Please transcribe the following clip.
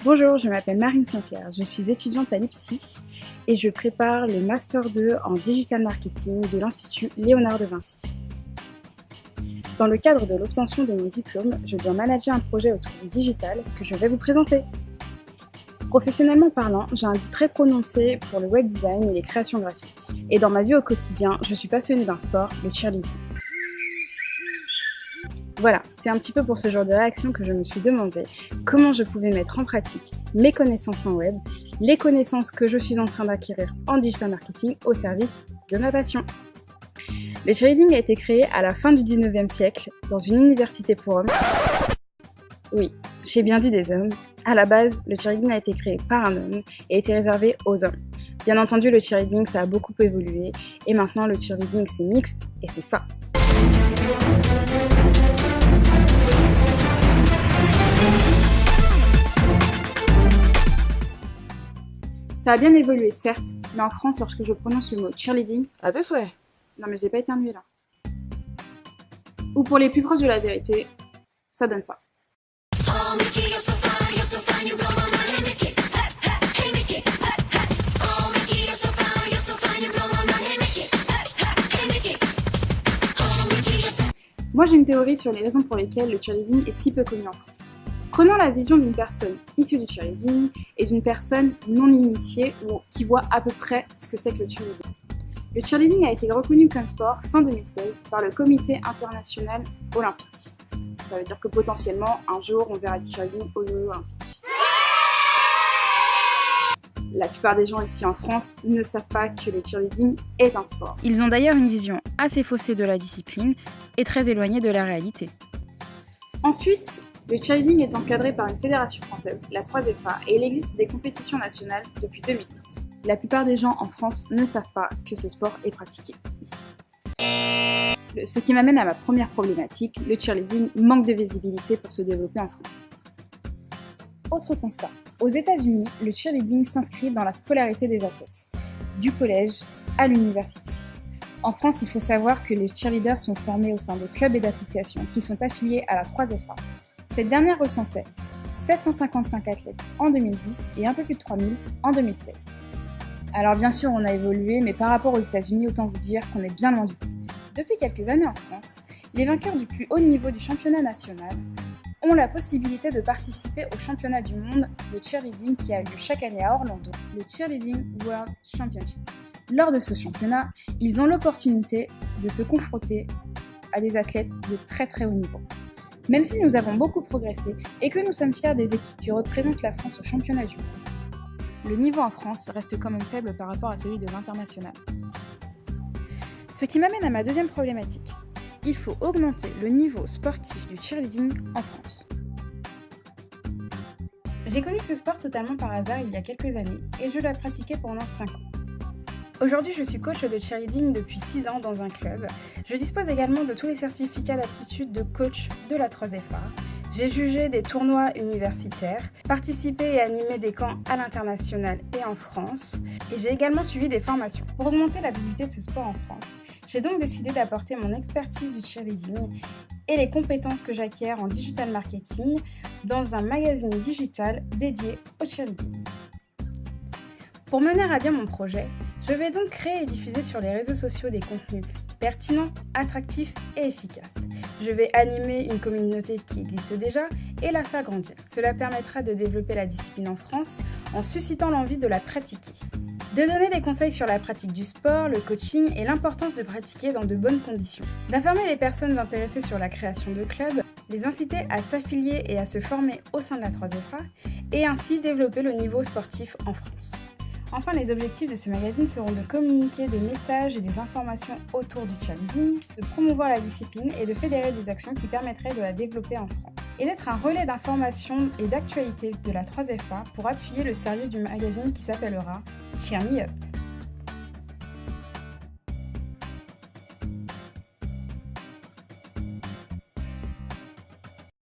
Bonjour, je m'appelle Marine Saint-Pierre, je suis étudiante à l'IPSI et je prépare le Master 2 en Digital Marketing de l'Institut Léonard de Vinci. Dans le cadre de l'obtention de mon diplôme, je dois manager un projet autour du digital que je vais vous présenter. Professionnellement parlant, j'ai un goût très prononcé pour le web design et les créations graphiques. Et dans ma vie au quotidien, je suis passionnée d'un sport, le cheerleading. Voilà, c'est un petit peu pour ce genre de réaction que je me suis demandé comment je pouvais mettre en pratique mes connaissances en web, les connaissances que je suis en train d'acquérir en digital marketing au service de ma passion. Le cheerleading a été créé à la fin du 19e siècle dans une université pour hommes. Oui, j'ai bien dit des hommes. À la base, le cheerleading a été créé par un homme et était réservé aux hommes. Bien entendu, le cheerleading, ça a beaucoup évolué et maintenant le cheerleading, c'est mixte et c'est ça. Ça a bien évolué, certes, mais en France, lorsque je prononce le mot cheerleading... À tes souhaits. Non mais j'ai pas éternué là. Ou pour les plus proches de la vérité, ça donne ça. Moi j'ai une théorie sur les raisons pour lesquelles le cheerleading est si peu connu en France. Prenons la vision d'une personne issue du cheerleading et d'une personne non initiée ou qui voit à peu près ce que c'est que le cheerleading. Le cheerleading a été reconnu comme sport fin 2016 par le Comité international olympique. Ça veut dire que potentiellement, un jour, on verra du cheerleading aux Jeux olympiques. La plupart des gens ici en France ne savent pas que le cheerleading est un sport. Ils ont d'ailleurs une vision assez faussée de la discipline et très éloignée de la réalité. Ensuite, le cheerleading est encadré par une fédération française, la 3FA, et il existe des compétitions nationales depuis 2015. La plupart des gens en France ne savent pas que ce sport est pratiqué ici. Ce qui m'amène à ma première problématique, le cheerleading manque de visibilité pour se développer en France. Autre constat, aux États-Unis, le cheerleading s'inscrit dans la scolarité des athlètes, du collège à l'université. En France, il faut savoir que les cheerleaders sont formés au sein de clubs et d'associations qui sont affiliés à la 3FA. Cette dernière recensait 755 athlètes en 2010 et un peu plus de 3000 en 2016. Alors bien sûr, on a évolué, mais par rapport aux États-Unis, autant vous dire qu'on est bien loin du compte. Depuis quelques années en France, les vainqueurs du plus haut niveau du championnat national ont la possibilité de participer au championnat du monde de cheerleading qui a lieu chaque année à Orlando, le Cheerleading World Championship. Lors de ce championnat, ils ont l'opportunité de se confronter à des athlètes de très très haut niveau. Même si nous avons beaucoup progressé et que nous sommes fiers des équipes qui représentent la France au championnat du monde, le niveau en France reste quand même faible par rapport à celui de l'international. Ce qui m'amène à ma deuxième problématique. Il faut augmenter le niveau sportif du cheerleading en France. J'ai connu ce sport totalement par hasard il y a quelques années et je l'ai pratiqué pendant 5 ans. Aujourd'hui, je suis coach de cheerleading depuis 6 ans dans un club. Je dispose également de tous les certificats d'aptitude de coach de la 3FA. J'ai jugé des tournois universitaires, participé et animé des camps à l'international et en France, et j'ai également suivi des formations. Pour augmenter la visibilité de ce sport en France, j'ai donc décidé d'apporter mon expertise du cheerleading et les compétences que j'acquiers en digital marketing dans un magazine digital dédié au cheerleading. Pour mener à bien mon projet, je vais donc créer et diffuser sur les réseaux sociaux des contenus pertinents, attractifs et efficaces. Je vais animer une communauté qui existe déjà et la faire grandir. Cela permettra de développer la discipline en France en suscitant l'envie de la pratiquer. De donner des conseils sur la pratique du sport, le coaching et l'importance de pratiquer dans de bonnes conditions. D'informer les personnes intéressées sur la création de clubs, les inciter à s'affilier et à se former au sein de la 3FA et ainsi développer le niveau sportif en France. Enfin, les objectifs de ce magazine seront de communiquer des messages et des informations autour du cheerleading, de promouvoir la discipline et de fédérer des actions qui permettraient de la développer en France. Et d'être un relais d'information et d'actualité de la 3FA pour appuyer le sérieux du magazine qui s'appellera Cheer Me Up.